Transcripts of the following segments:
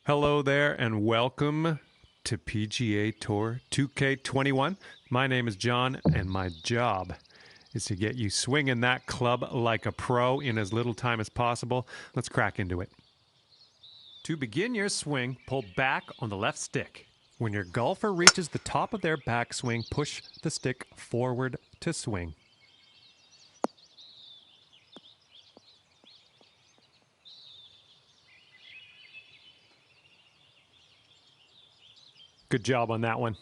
Hello there and welcome to PGA Tour 2K21. My name is John and my job is to get you swinging that club like a pro in as little time as possible. Let's crack into it. To begin your swing, pull back on the left stick. When your golfer reaches the top of their backswing, push the stick forward to swing. Good job on that one.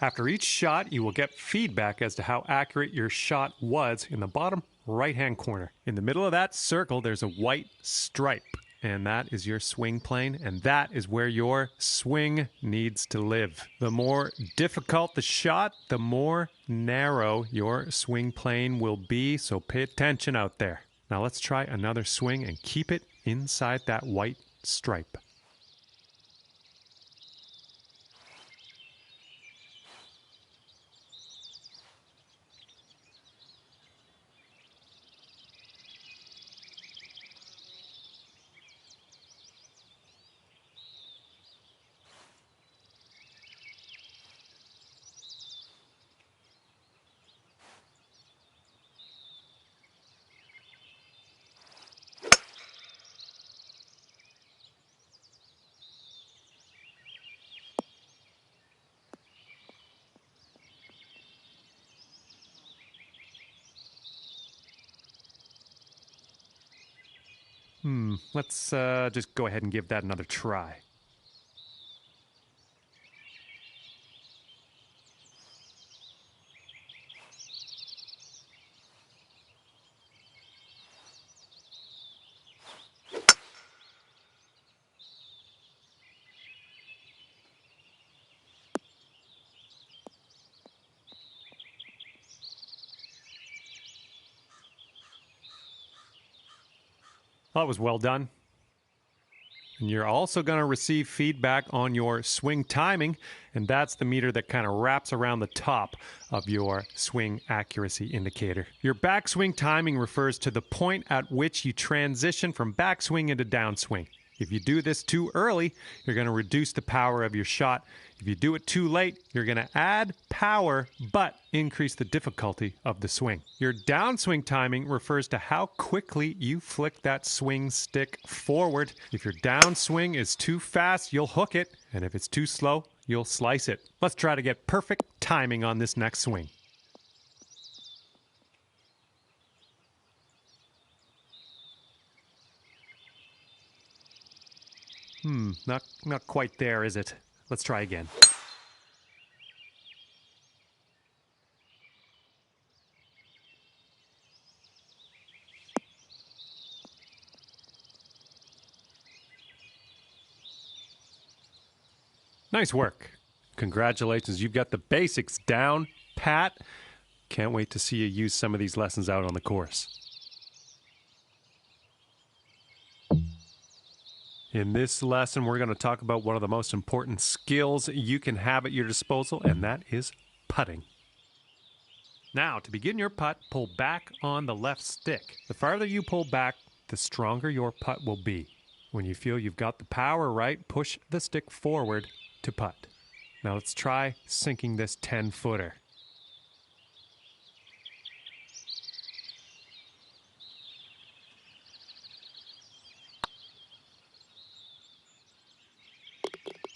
After each shot, you will get feedback as to how accurate your shot was in the bottom right-hand corner. In the middle of that circle, there's a white stripe, and that is your swing plane, and that is where your swing needs to live. The more difficult the shot, the more narrow your swing plane will be, so pay attention out there. Now let's try another swing and keep it inside that white stripe. Let's just go ahead and give that another try. That was well done. And you're also going to receive feedback on your swing timing, and that's the meter that kind of wraps around the top of your swing accuracy indicator. Your backswing timing refers to the point at which you transition from backswing into downswing. If you do this too early, you're going to reduce the power of your shot. If you do it too late, you're going to add power but increase the difficulty of the swing. Your downswing timing refers to how quickly you flick that swing stick forward. If your downswing is too fast, you'll hook it, and if it's too slow, you'll slice it. Let's try to get perfect timing on this next swing. Not quite there, is it? Let's try again. Nice work. Congratulations, you've got the basics down pat. Can't wait to see you use some of these lessons out on the course. In this lesson, we're going to talk about one of the most important skills you can have at your disposal, and that is putting. Now, to begin your putt, pull back on the left stick. The farther you pull back, the stronger your putt will be. When you feel you've got the power right, push the stick forward to putt. Now let's try sinking this 10-footer.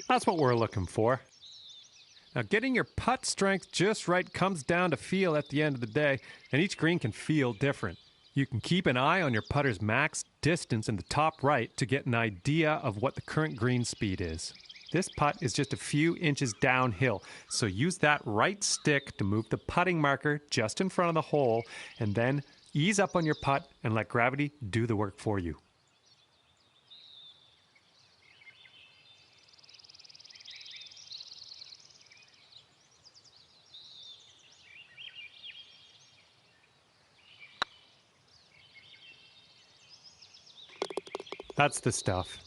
That's what we're looking for. Now, getting your putt strength just right comes down to feel at the end of the day, and each green can feel different. You can keep an eye on your putter's max distance in the top right to get an idea of what the current green speed is. This putt is just a few inches downhill, so use that right stick to move the putting marker just in front of the hole, and then ease up on your putt and let gravity do the work for you. That's the stuff.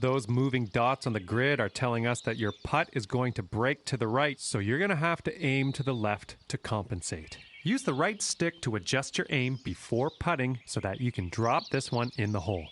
Those moving dots on the grid are telling us that your putt is going to break to the right, so you're going to have to aim to the left to compensate. Use the right stick to adjust your aim before putting so that you can drop this one in the hole.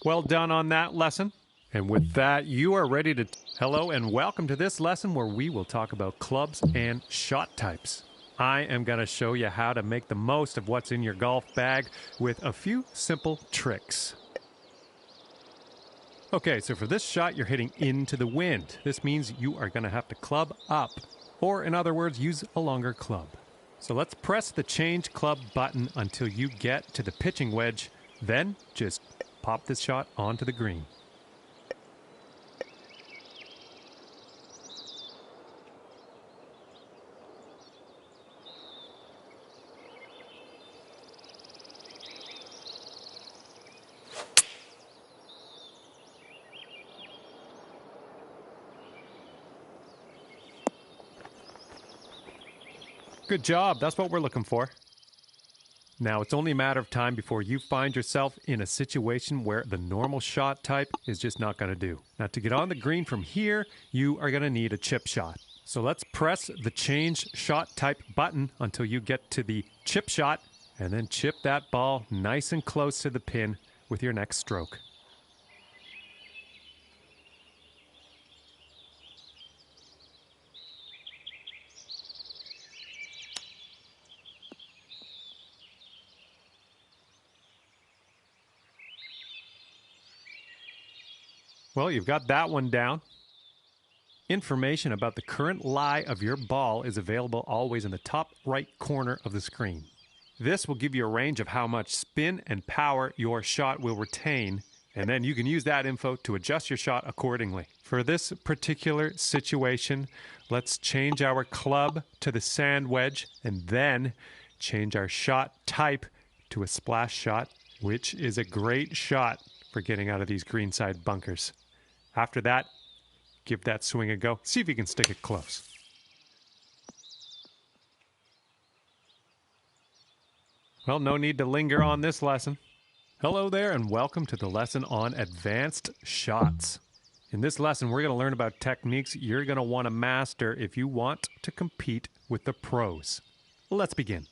Well done on that lesson. And with that, you are ready to... Hello and welcome to this lesson where we will talk about clubs and shot types. I am going to show you how to make the most of what's in your golf bag with a few simple tricks. Okay, so for this shot, you're hitting into the wind. This means you are going to have to club up, or in other words, use a longer club. So let's press the change club button until you get to the pitching wedge, then just pop this shot onto the green. Good job, that's what we're looking for. Now, it's only a matter of time before you find yourself in a situation where the normal shot type is just not going to do. Now, to get on the green from here, you are going to need a chip shot. So let's press the change shot type button until you get to the chip shot, and then chip that ball nice and close to the pin with your next stroke. Well, you've got that one down. Information about the current lie of your ball is available always in the top right corner of the screen. This will give you a range of how much spin and power your shot will retain, and then you can use that info to adjust your shot accordingly. For this particular situation, let's change our club to the sand wedge and then change our shot type to a splash shot, which is a great shot for getting out of these greenside bunkers. After that, give that swing a go. See if you can stick it close. Well, no need to linger on this lesson. Hello there and welcome to the lesson on advanced shots. In this lesson, we're going to learn about techniques you're going to want to master if you want to compete with the pros. Let's begin.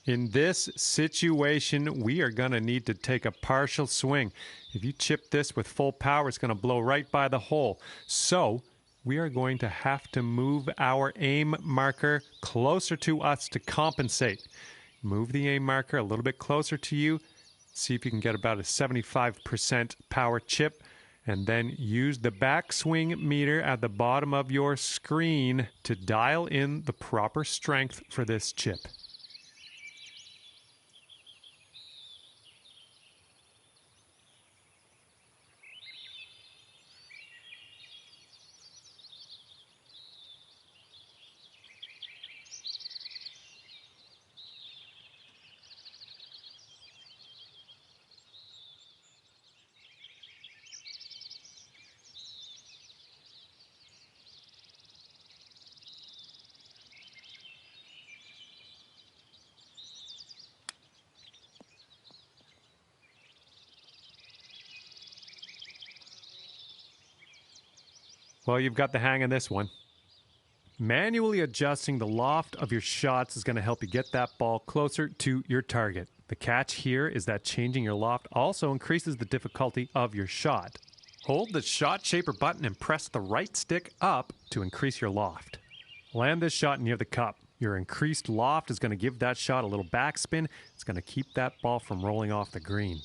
In this situation, we are going to need to take a partial swing. If you chip this with full power, it's going to blow right by the hole. So we are going to have to move our aim marker closer to us to compensate. Move the aim marker a little bit closer to you. See if you can get about a 75% power chip. And then use the backswing meter at the bottom of your screen to dial in the proper strength for this chip. Well, you've got the hang of this one. Manually adjusting the loft of your shots is going to help you get that ball closer to your target. The catch here is that changing your loft also increases the difficulty of your shot. Hold the shot shaper button and press the right stick up to increase your loft. Land this shot near the cup. Your increased loft is going to give that shot a little backspin. It's going to keep that ball from rolling off the green.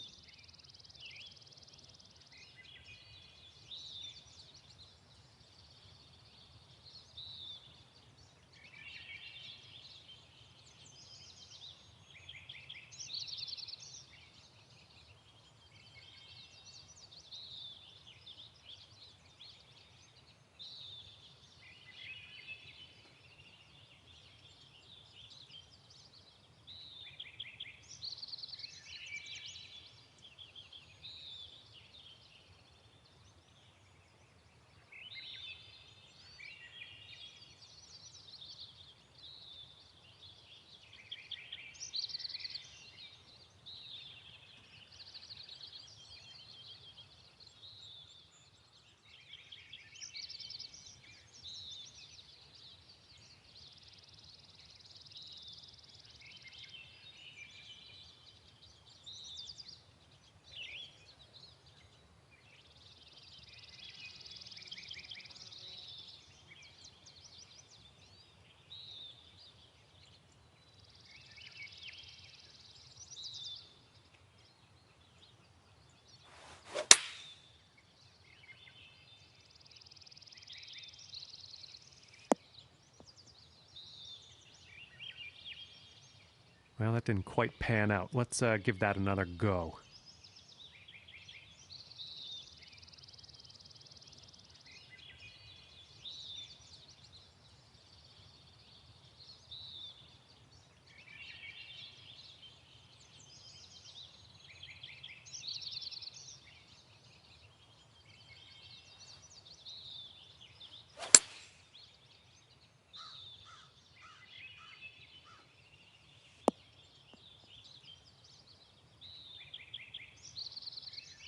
Well, that didn't quite pan out. Let's give that another go.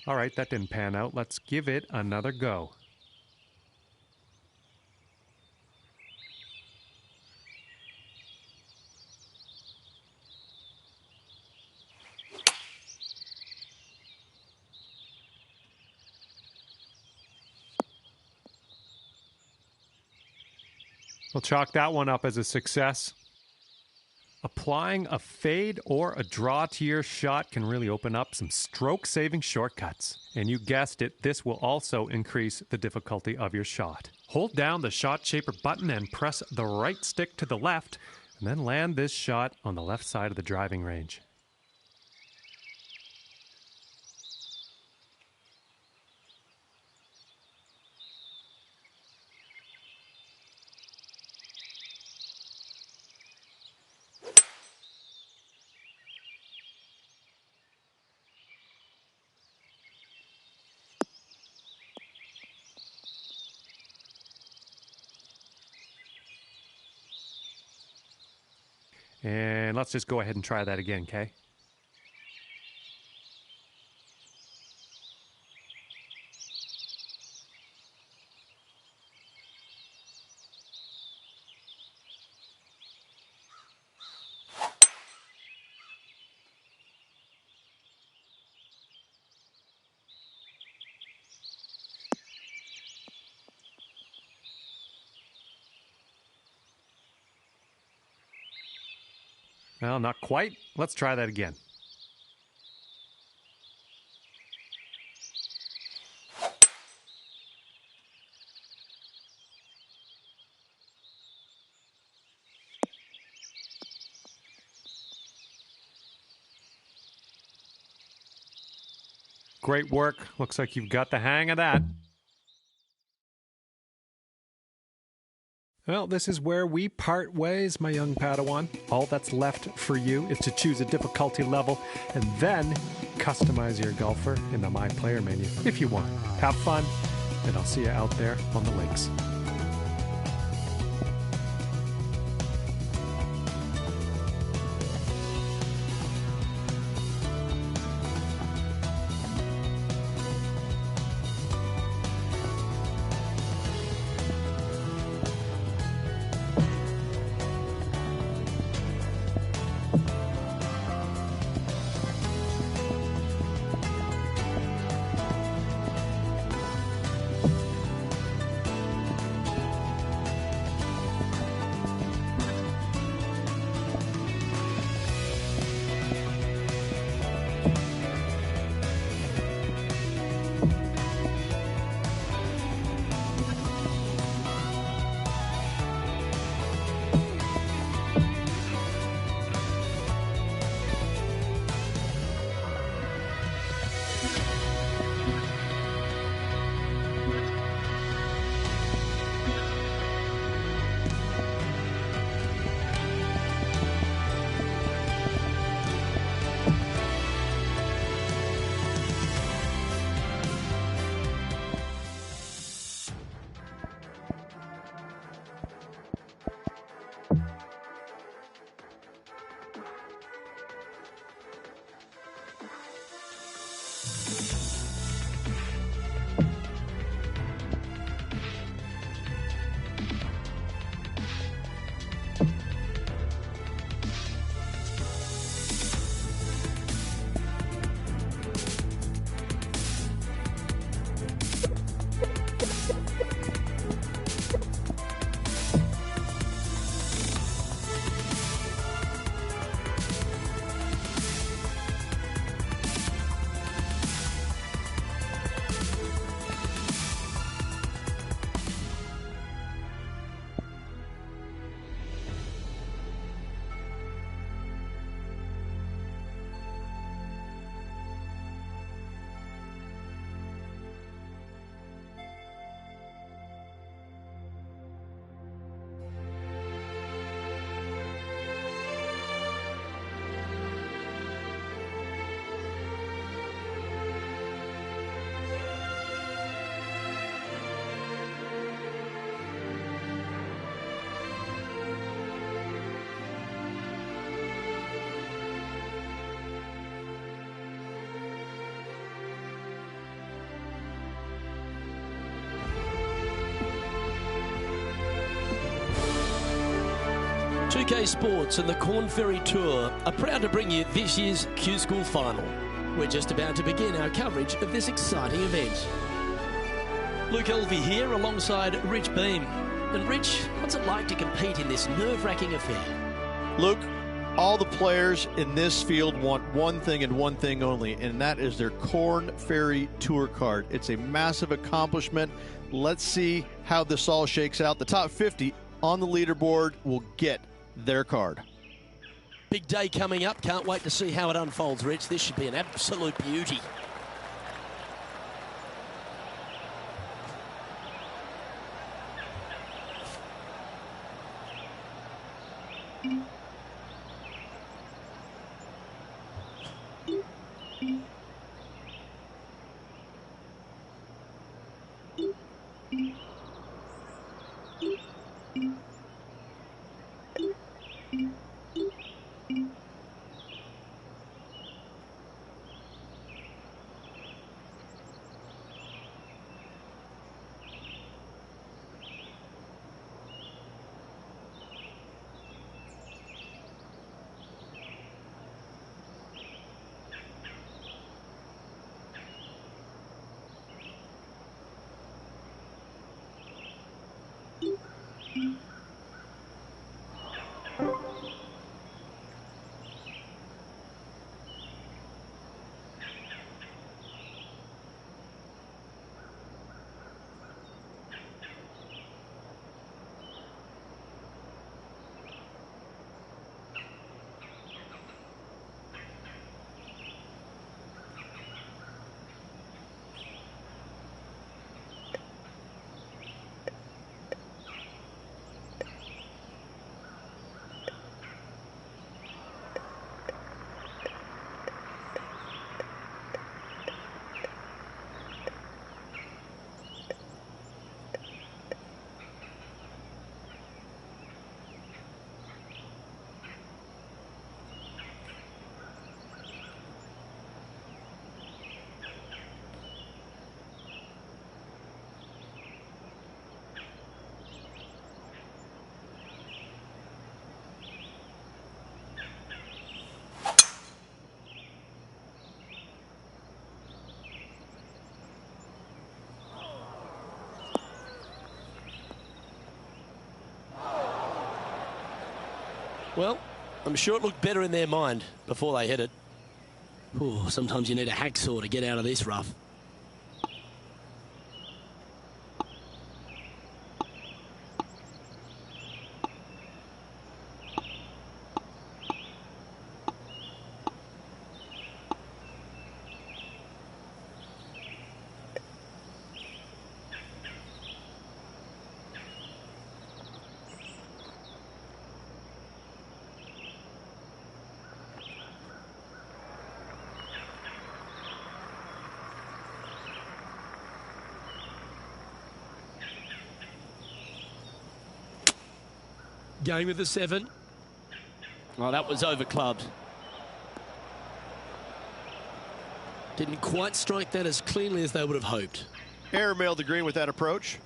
All right, that didn't pan out. Let's give it another go. We'll chalk that one up as a success. Applying a fade or a draw to your shot can really open up some stroke-saving shortcuts. And you guessed it, this will also increase the difficulty of your shot. Hold down the shot shaper button and press the right stick to the left, and then land this shot on the left side of the driving range. And let's just go ahead and try that again, okay? Well, not quite. Let's try that again. Great work. Looks like you've got the hang of that. Well, this is where we part ways, my young Padawan. All that's left for you is to choose a difficulty level and then customize your golfer in the My Player menu if you want. Have fun, and I'll see you out there on the links. 2K Sports and the Corn Ferry Tour are proud to bring you this year's Q School Final. We're just about to begin our coverage of this exciting event. Luke Elvey here alongside Rich Beam. And Rich, what's it like to compete in this nerve-wracking affair? Luke, all the players in this field want one thing and one thing only, and that is their Corn Ferry Tour card. It's a massive accomplishment. Let's see how this all shakes out. The top 50 on the leaderboard will get their card. Big day coming up. Can't wait to see how it unfolds, Rich. This should be an absolute beauty. Well, I'm sure it looked better in their mind before they hit it. Ooh, sometimes you need a hacksaw to get out of this rough. Going with the 7. Oh, that was over clubbed. Didn't quite strike that as cleanly as they would have hoped. Airmailed the green with that approach.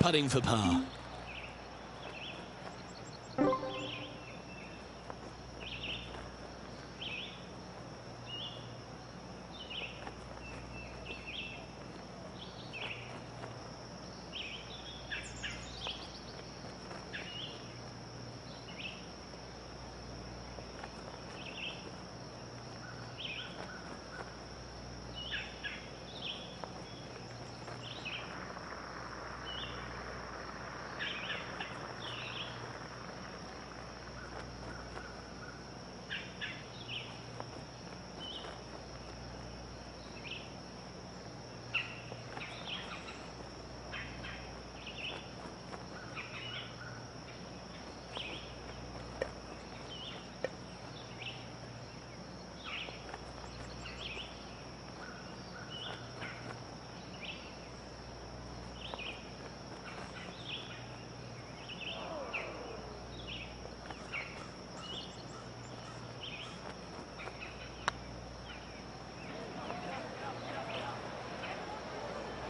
Putting for par.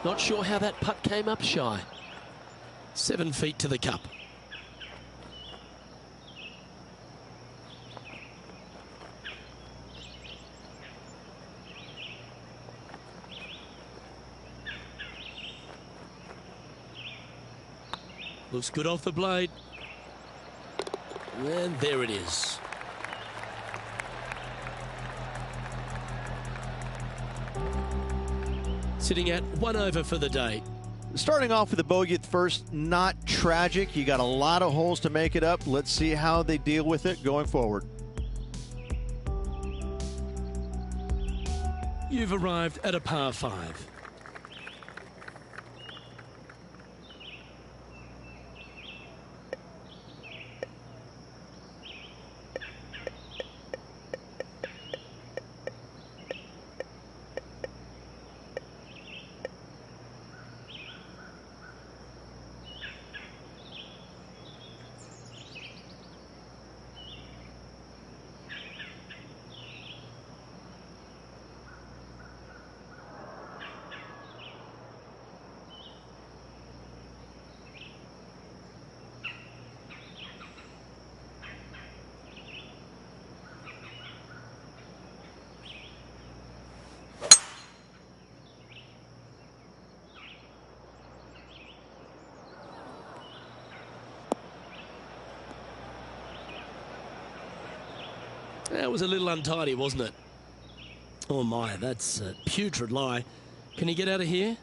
Not sure how that putt came up shy. 7 feet to the cup. Looks good off the blade. And there it is. Sitting at 1 over for the day. Starting off with a bogey at first, not tragic. You got a lot of holes to make it up. Let's see how they deal with it going forward. You've arrived at a par 5. That was a little untidy, wasn't it? Oh my, that's a putrid lie. Can he get out of here?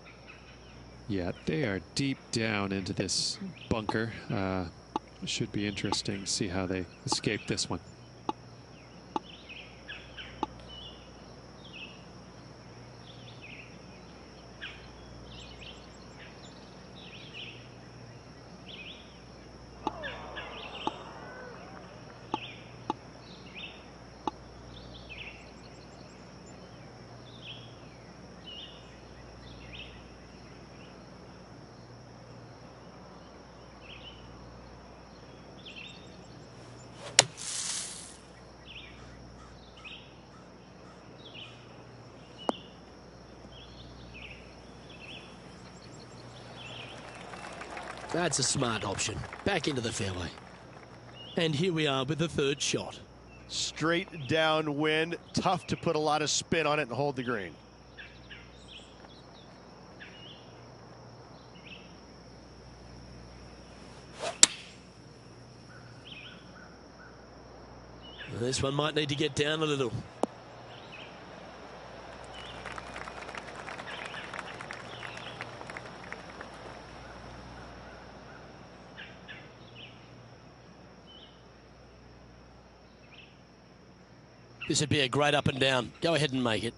Yeah, they are deep down into this bunker. Should be interesting to see how they escape this one. That's a smart option. Back into the fairway. And here we are with the third shot. Straight downwind. Tough to put a lot of spin on it and hold the green. This one might need to get down a little. This would be a great up and down. Go ahead and make it.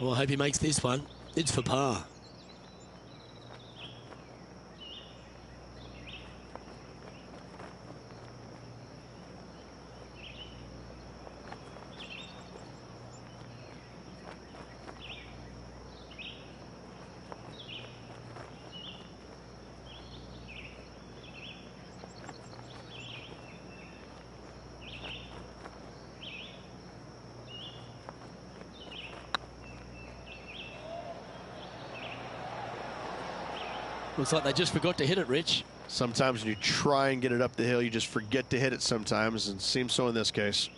Well, I hope he makes this one. It's for par. Looks like they just forgot to hit it, Rich. Sometimes when you try and get it up the hill, you just forget to hit it sometimes, and it seems so in this case.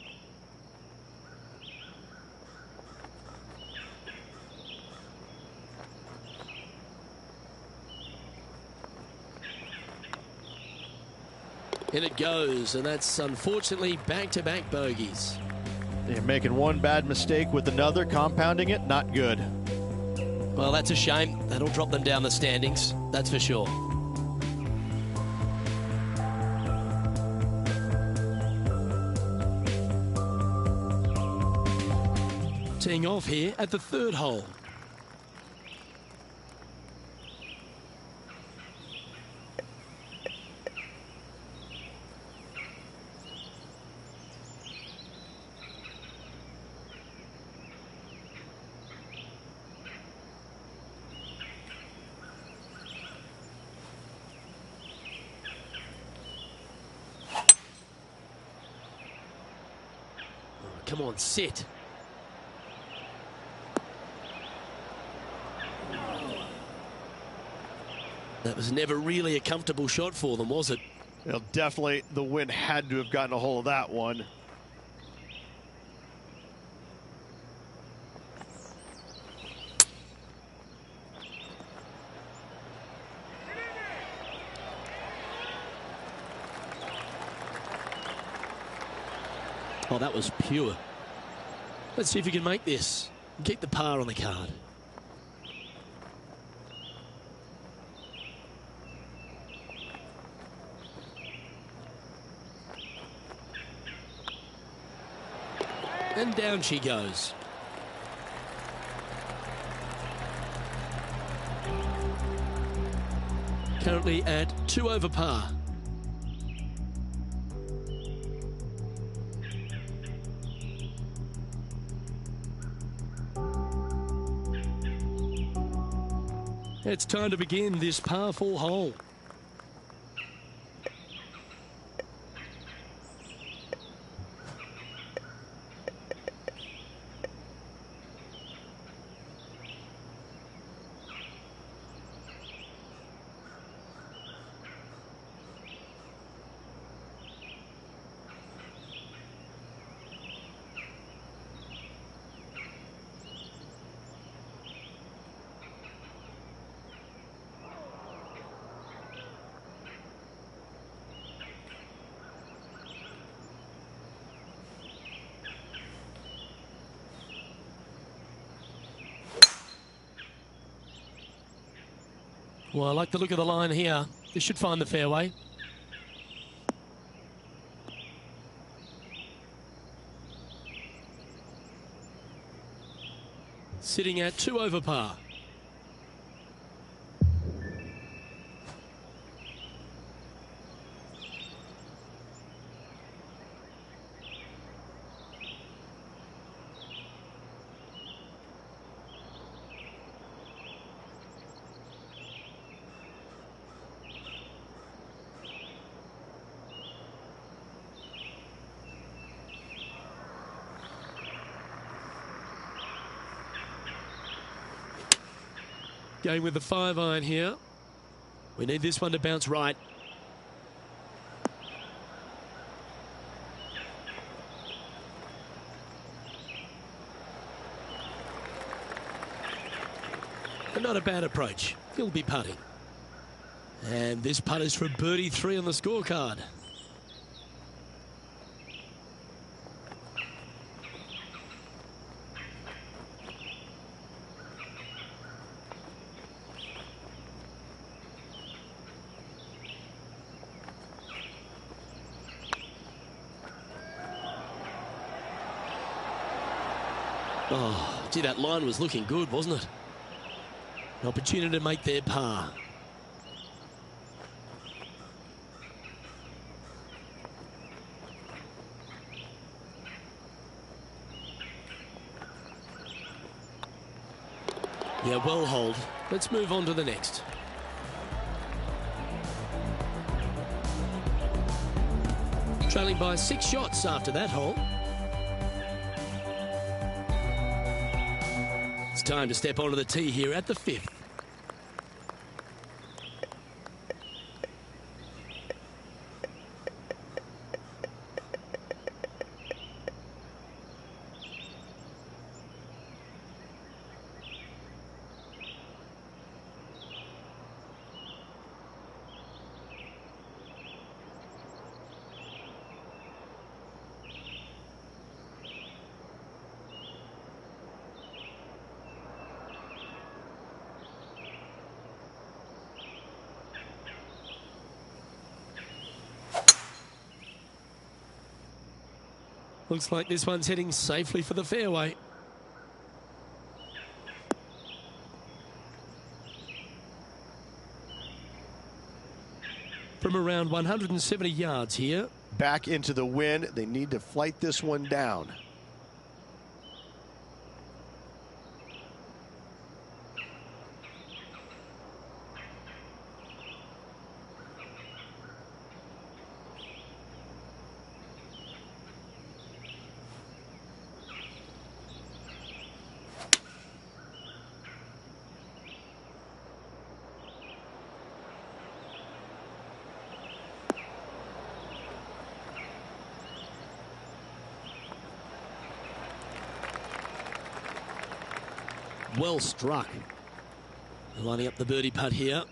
In it goes, and that's unfortunately back-to-back bogeys. They're making one bad mistake with another, compounding it, not good. Well, that's a shame. That'll drop them down the standings, that's for sure. Teeing off here at the third hole. Come on, sit. That was never really a comfortable shot for them, was it? Well, definitely the wind had to have gotten a hold of that one. Oh, that was pure. Let's see if we can make this and keep the par on the card. And down she goes. Currently at 2 over par. It's time to begin this par 4 hole. Well, I like the look of the line here. This should find the fairway. Sitting at 2 over par. Going with the 5-iron here. We need this one to bounce right. And not a bad approach. He'll be putting. And this putt is for birdie 3 on the scorecard. Oh, gee, that line was looking good, wasn't it? An opportunity to make their par. Yeah, well hold. Let's move on to the next. Trailing by 6 shots after that hole. It's time to step onto the tee here at the 5th. Looks like this one's heading safely for the fairway. From around 170 yards here. Back into the wind. They need to flight this one down. Well struck. Lining up the birdie putt here.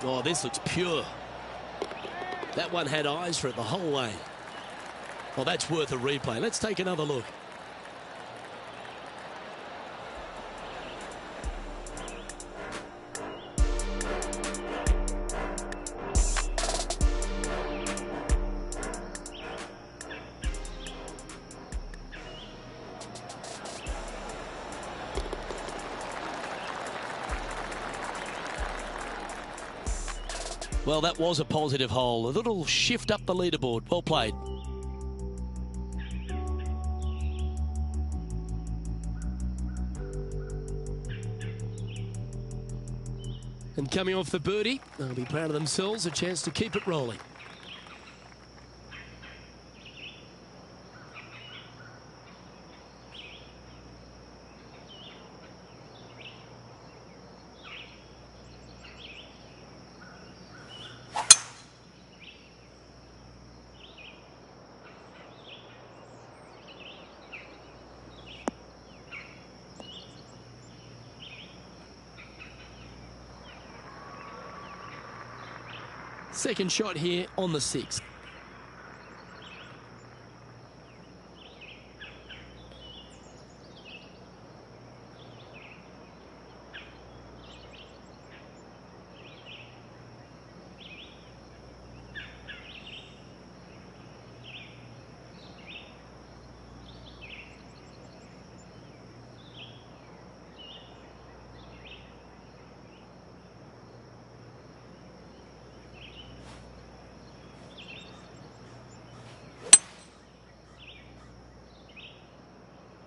Oh, this looks pure. That one had eyes for it the whole way. Well, that's worth a replay. Let's take another look. Well, that was a positive hole. A little shift up the leaderboard. Well played. And coming off the birdie, they'll be proud of themselves. A chance to keep it rolling. Second shot here on the 6th.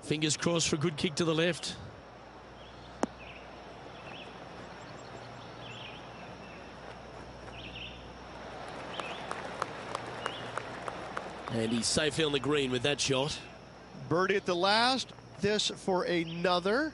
Fingers crossed for a good kick to the left. And he's safely on the green with that shot. Birdie at the last. This for another.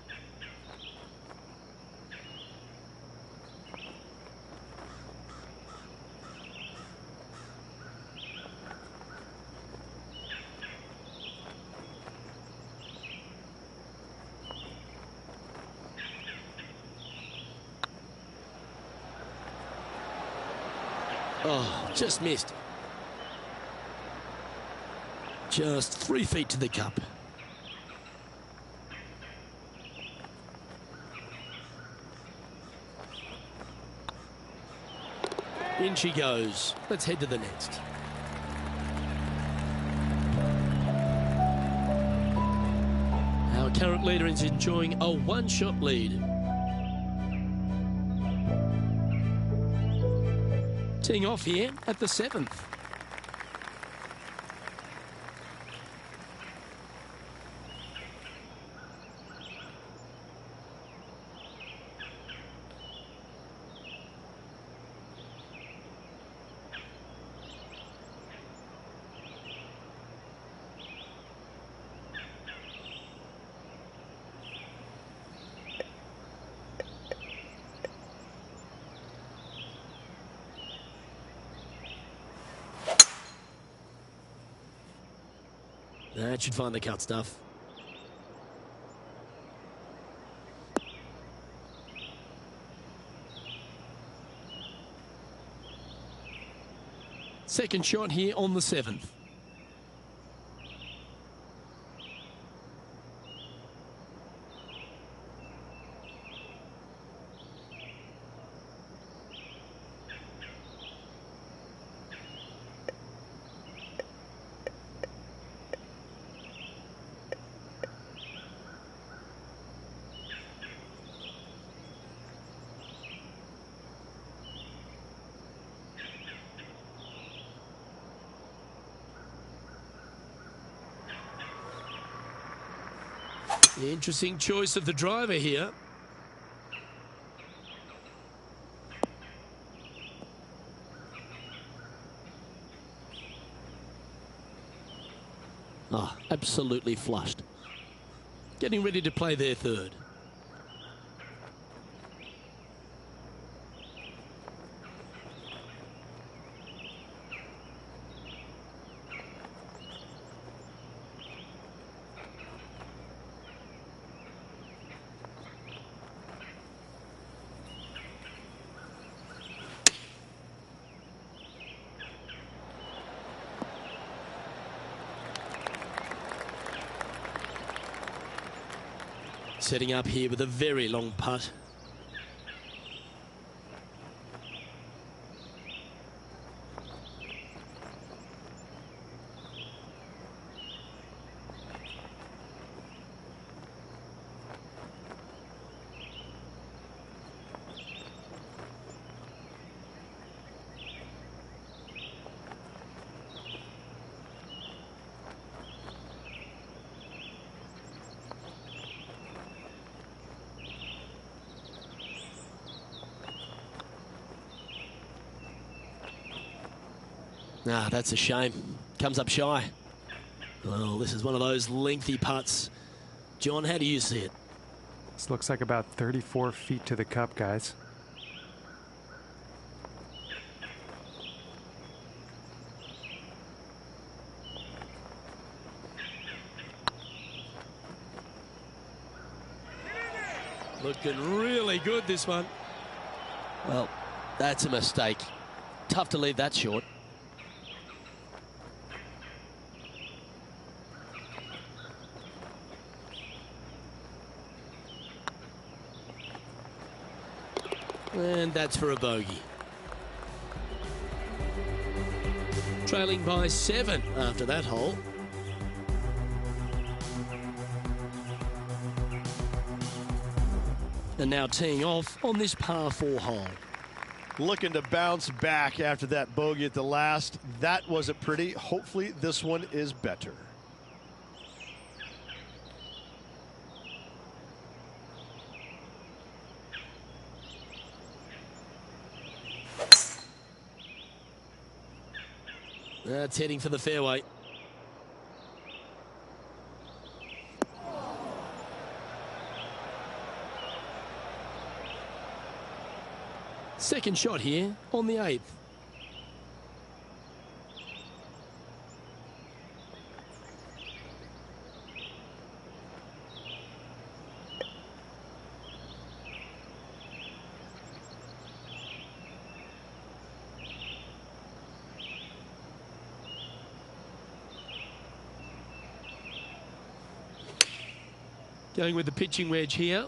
Oh, just missed. Just 3 feet to the cup. In she goes. Let's head to the next. Our current leader is enjoying a one-shot lead. Teeing off here at the 7th. That should find the cut stuff. Second shot here on the 7th. Interesting choice of the driver here. Ah, absolutely flushed. Getting ready to play their third. Setting up here with a very long putt. Ah, that's a shame. Comes up shy. Well, this is one of those lengthy putts. John, how do you see it? This looks like about 34 feet to the cup, guys. Looking really good, this one. Well, that's a mistake. Tough to leave that short. And that's for a bogey. Trailing by 7 after that hole. And now teeing off on this par 4 hole. Looking to bounce back after that bogey at the last. That wasn't pretty. Hopefully this one is better. That's heading for the fairway. Second shot here on the 8th. Going with the pitching wedge here.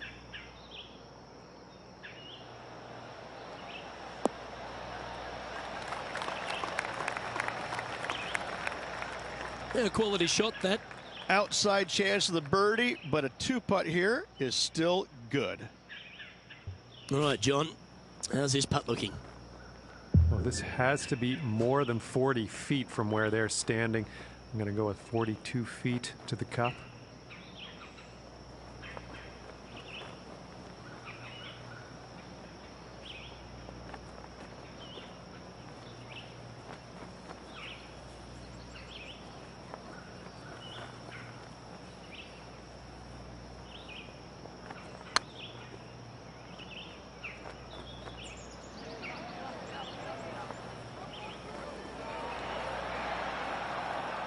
A quality shot, that. Outside chance of the birdie, but a 2-putt here is still good. All right, John, how's this putt looking? Well, this has to be more than 40 feet from where they're standing. I'm going to go with 42 feet to the cup.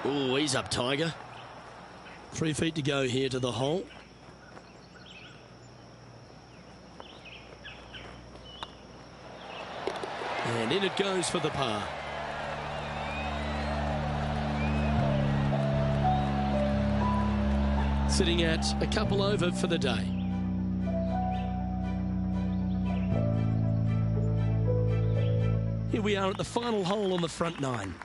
Oh, he's up, Tiger. 3 feet to go here to the hole. And in it goes for the par. Sitting at a couple over for the day. Here we are at the final hole on the front 9.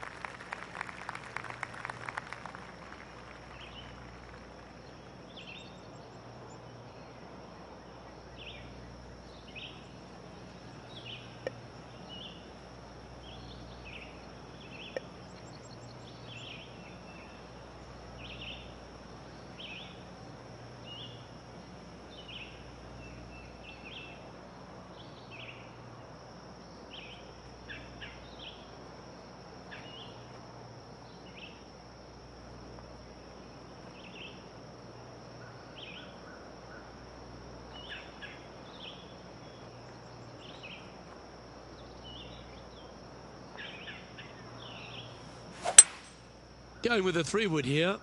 Going with a 3-wood here.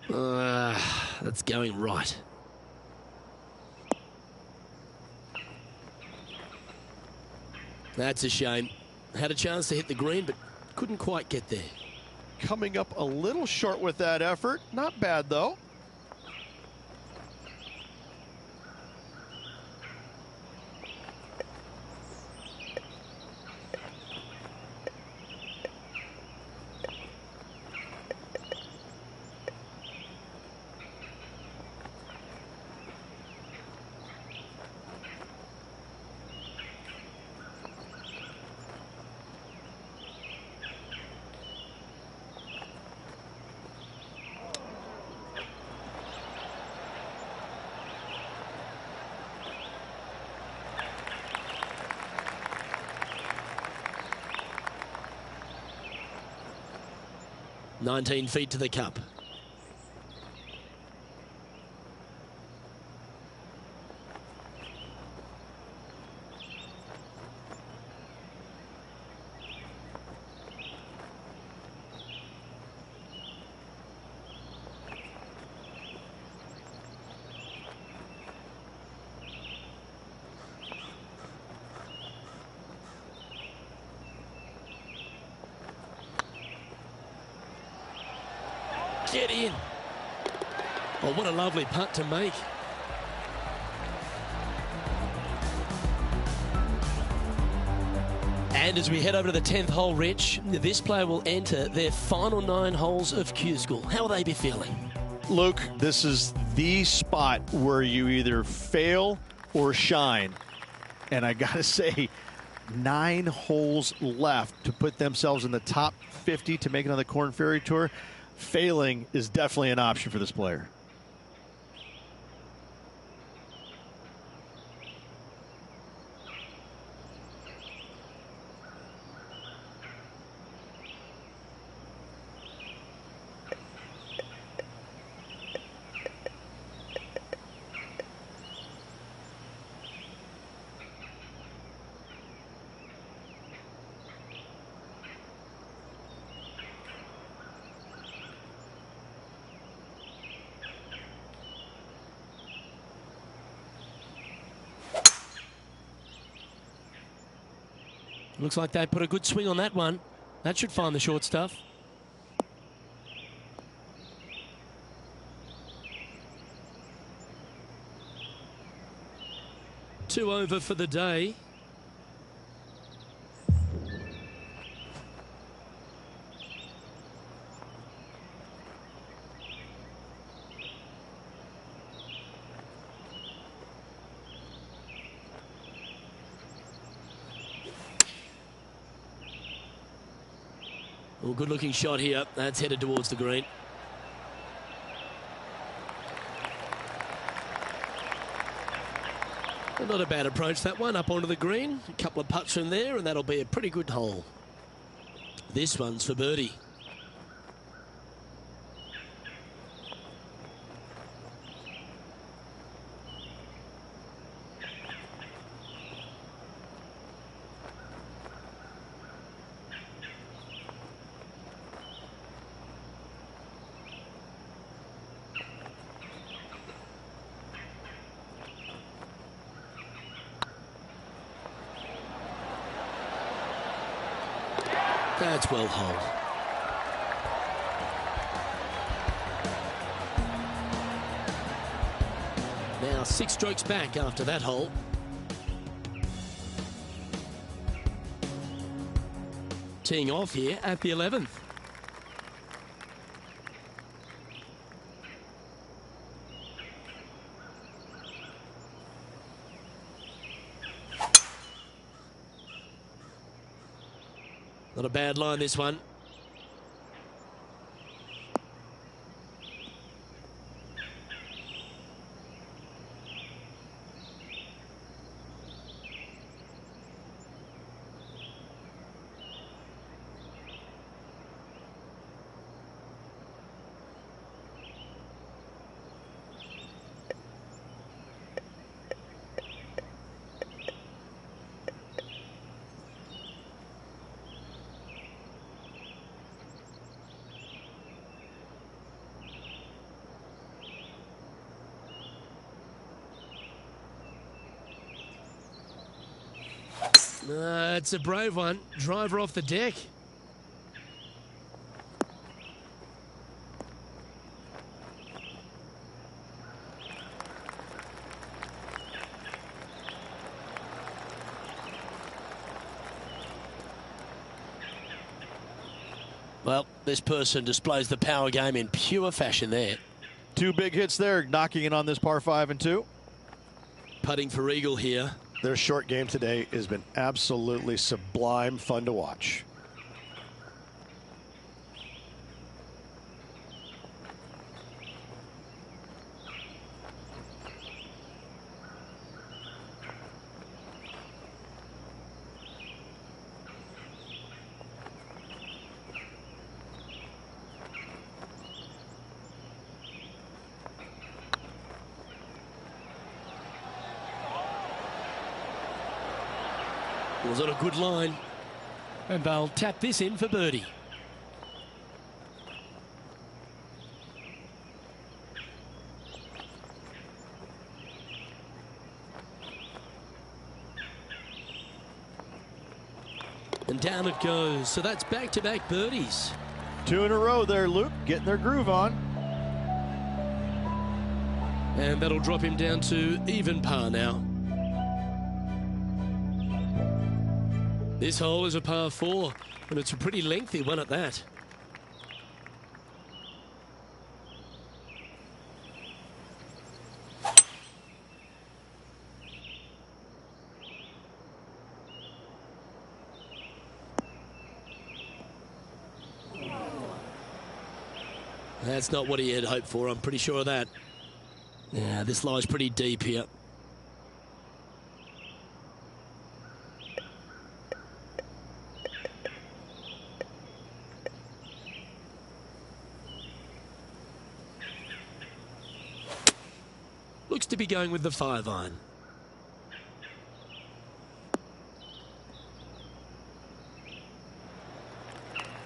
That's going right. That's a shame. Had a chance to hit the green, but couldn't quite get there. Coming up a little short with that effort. Not bad, though. "19 feet to the cup. Get in. Oh, what a lovely putt to make. And as we head over to the 10th hole, Rich, this player will enter their final 9 holes of Q School. How will they be feeling? Luke, this is the spot where you either fail or shine. And I got to say, 9 holes left to put themselves in the top 50 to make it on the Korn Ferry Tour. Failing is definitely an option for this player. Looks like they put a good swing on that one. That should find the short stuff. Two over for the day. Well, good looking shot here. That's headed towards the green. Well, not a bad approach, that one, up onto the green. A couple of putts from there, and that'll be a pretty good hole. This one's for birdie. That's well holed. Now 6 strokes back after that hole. Teeing off here at the 11th. Not a bad line, this one. It's a brave one. Driver off the deck. Well, this person displays the power game in pure fashion there. 2 big hits there, knocking it on this par 5 and 2. Putting for eagle here. Their short game today has been absolutely sublime fun to watch. Was on a good line. And they'll tap this in for birdie. And down it goes. So that's back-to-back birdies. 2 in a row there, Luke, getting their groove on. And that'll drop him down to even par now. This hole is a par 4, and it's a pretty lengthy one at that. That's not what he had hoped for, I'm pretty sure of that. Yeah, this lies pretty deep here. Looks to be going with the 5-iron.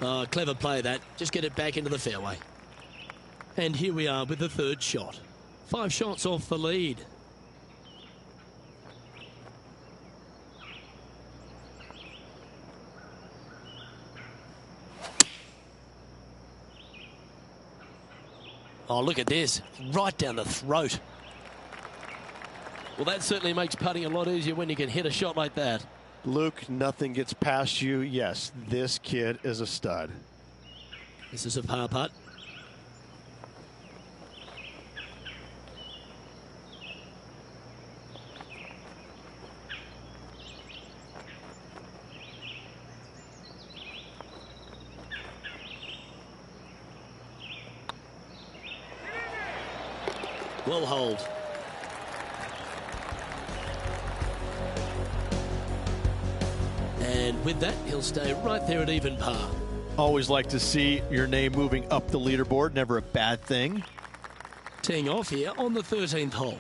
Oh, clever play that. Just get it back into the fairway. And here we are with the 3rd shot. 5 shots off the lead. Oh, look at this. Right down the throat. Well, that certainly makes putting a lot easier when you can hit a shot like that. Luke, nothing gets past you. Yes, this kid is a stud. This is a par putt. Well hold. And with that, he'll stay right there at even par. Always like to see your name moving up the leaderboard. Never a bad thing. Teeing off here on the 13th hole.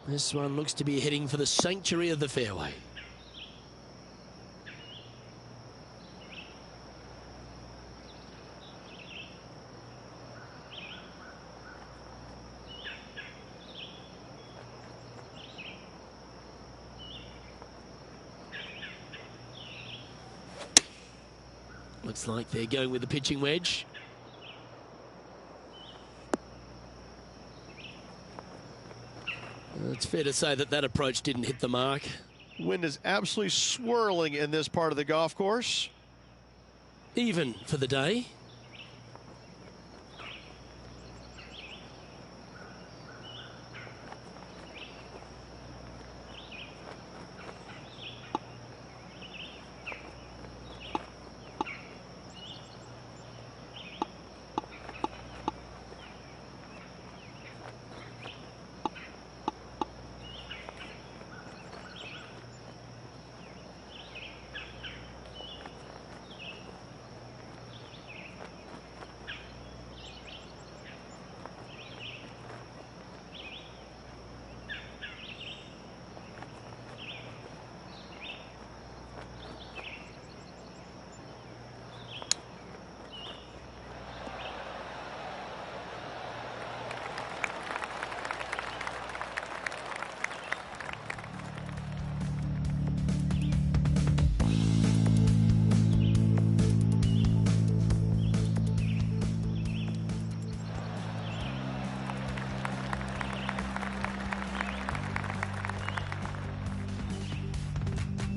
This one looks to be heading for the sanctuary of the fairway. Looks like they're going with the pitching wedge. It's fair to say that that approach didn't hit the mark. Wind is absolutely swirling in this part of the golf course. Even for the day.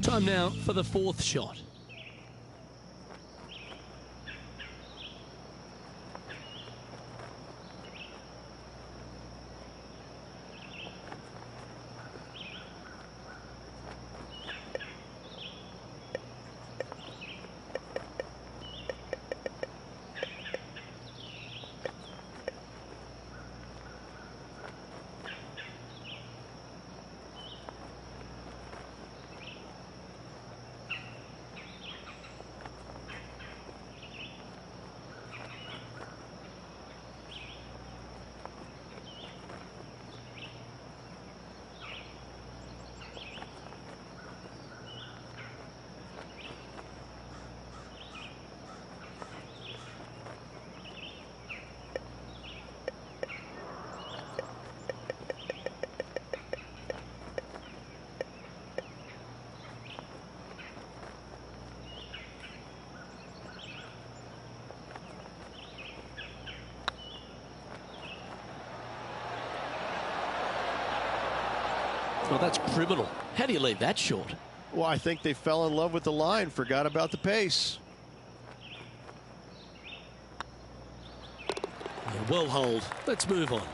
Time now for the fourth shot. Well, that's criminal. How do you leave that short? Well, I think they fell in love with the line, forgot about the pace. Yeah, well hold. Let's move on.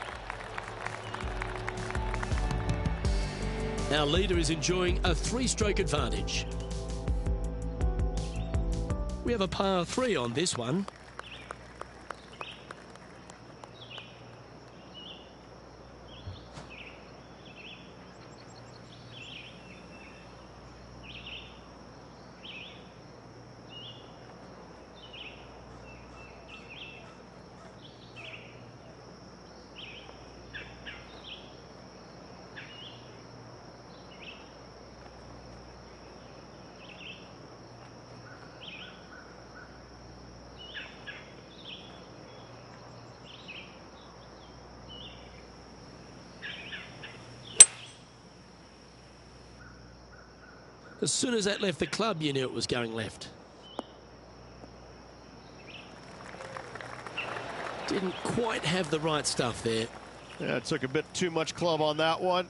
Our leader is enjoying a three-stroke advantage. We have a par 3 on this one. As soon as that left the club, you knew it was going left. Didn't quite have the right stuff there. Yeah, it took a bit too much club on that one.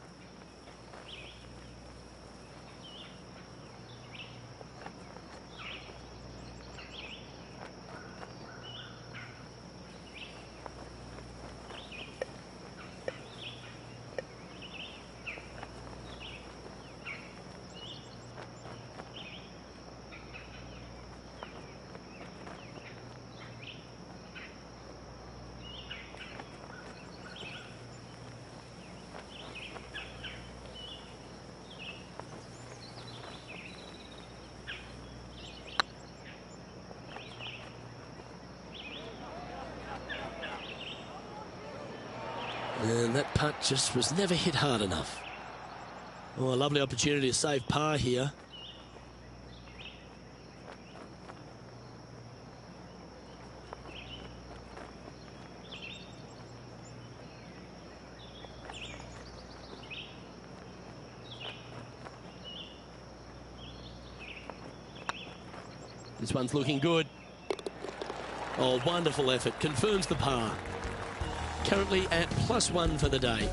And that putt just was never hit hard enough. Oh, a lovely opportunity to save par here. This one's looking good. Oh, wonderful effort. Confirms the par. Currently at +1 for the day.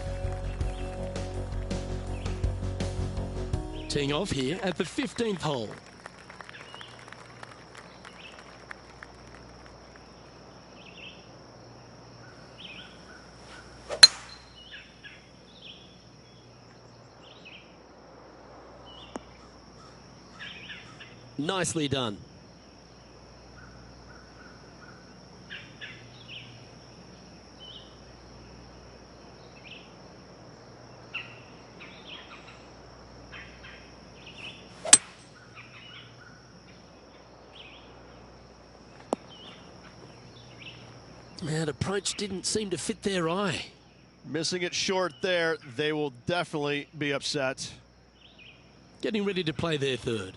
Teeing off here at the 15th hole. Nicely done. That approach didn't seem to fit their eye. Missing it short there, they will definitely be upset. Getting ready to play their third.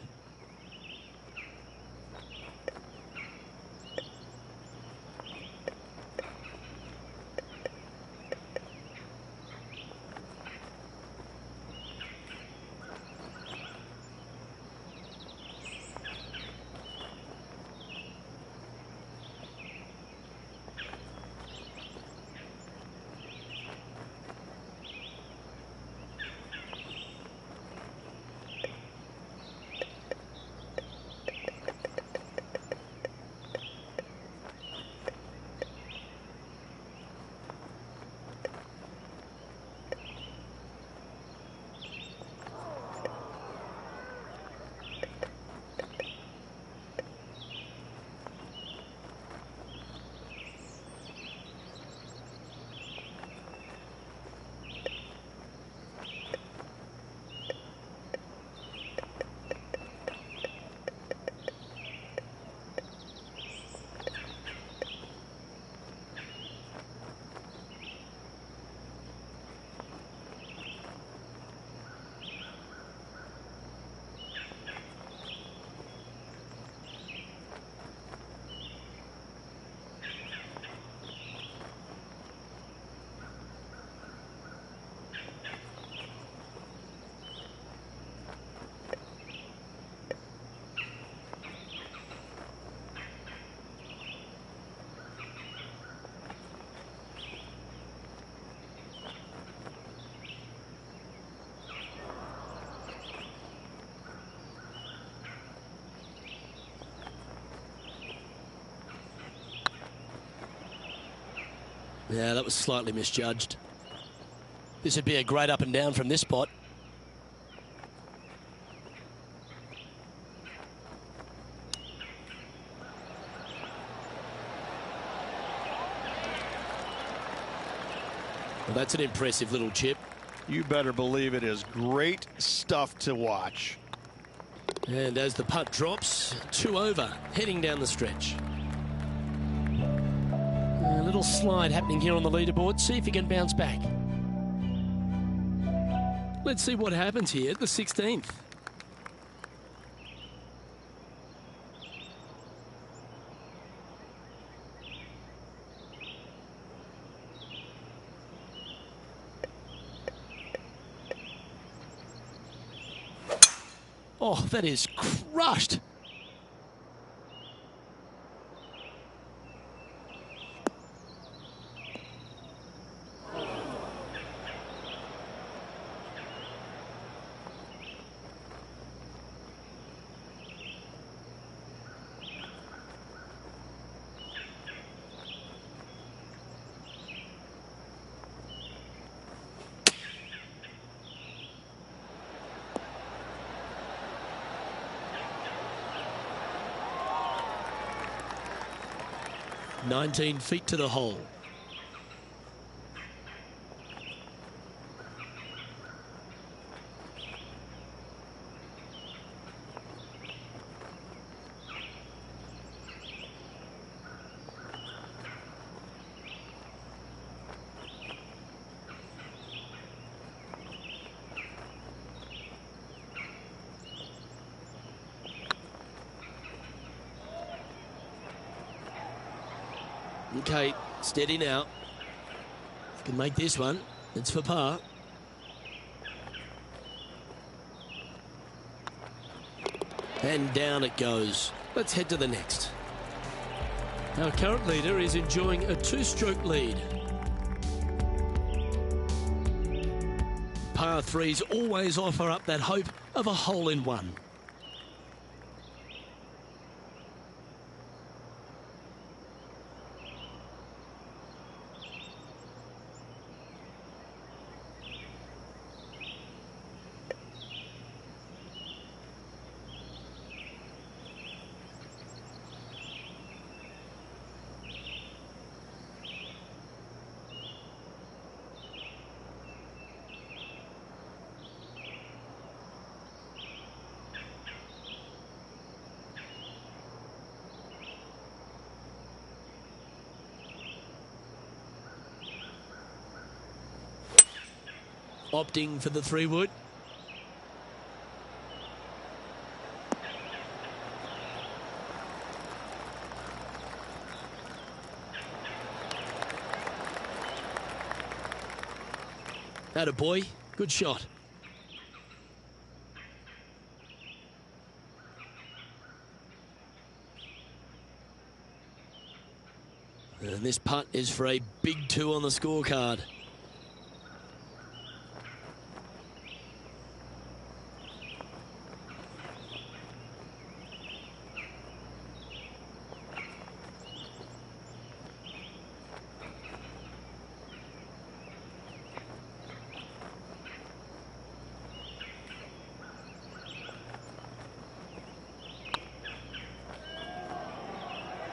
Yeah, that was slightly misjudged. This would be a great up and down from this spot. Well, that's an impressive little chip. You better believe it is great stuff to watch. And as the putt drops, 2 over, heading down the stretch. A little slide happening here on the leaderboard. See if he can bounce back. Let's see what happens here at the 16th. Oh, that is crushed. "19 feet to the hole. Okay, steady now. Can make this one. It's for par. And down it goes. Let's head to the next. Our current leader is enjoying a 2-stroke lead. Par 3s always offer up that hope of a hole-in-one. Opting for the 3-wood. Attaboy, good shot. And this putt is for a big 2 on the scorecard.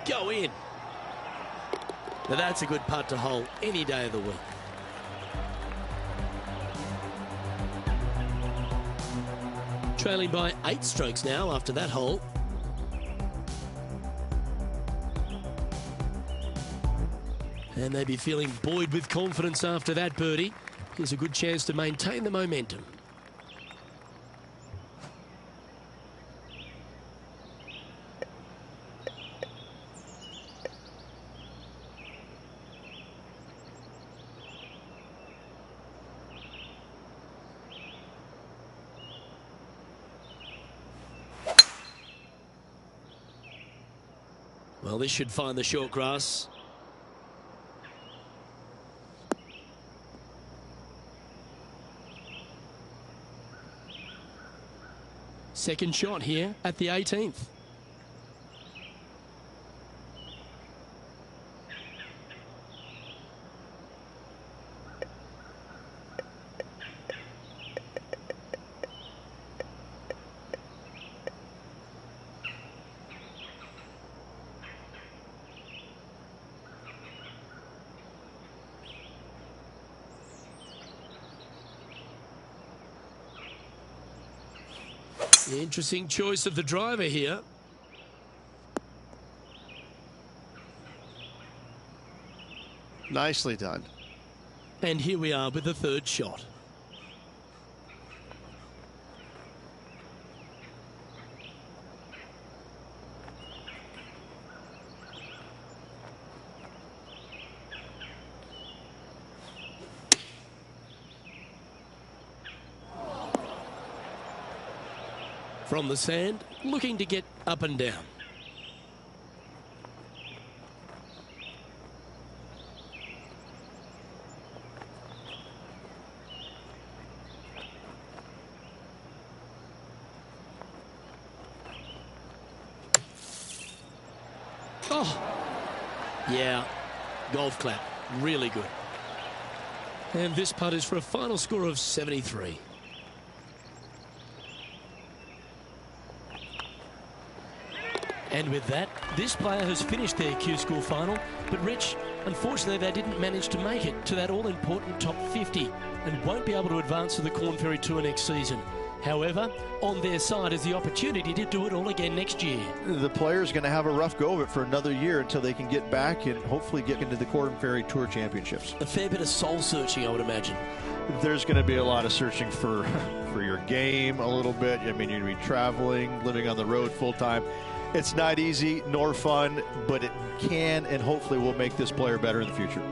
Go in. Now that's a good putt to hole any day of the week. Trailing by 8 strokes now after that hole. And they'd be feeling buoyed with confidence after that birdie. Here's a good chance to maintain the momentum. Well, this should find the short grass. Second shot here at the 18th. Interesting choice of the driver here. Nicely done. And here we are with the third shot. From the sand, looking to get up and down. Oh, yeah, golf clap, really good. And this putt is for a final score of 73. And with that, this player has finished their Q School final. But Rich, unfortunately, they didn't manage to make it to that all-important top 50 and won't be able to advance to the Korn Ferry Tour next season. However, on their side is the opportunity to do it all again next year. The player's going to have a rough go of it for another year until they can get back and hopefully get into the Korn Ferry Tour Championships. A fair bit of soul-searching, I would imagine. There's going to be a lot of searching for your game a little bit. I mean, you're going to be traveling, living on the road full-time. It's not easy nor fun, but it can and hopefully will make this player better in the future.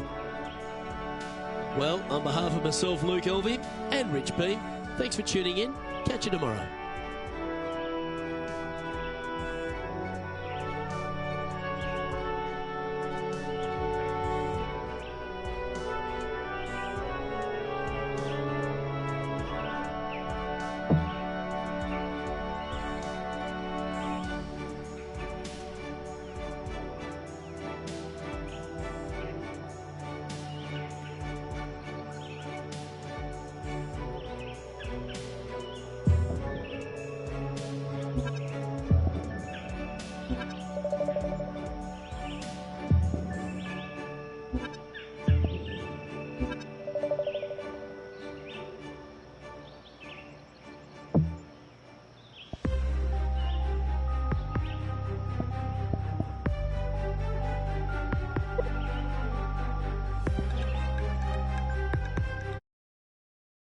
Well, on behalf of myself, Luke Elvey, and Rich B, thanks for tuning in. Catch you tomorrow.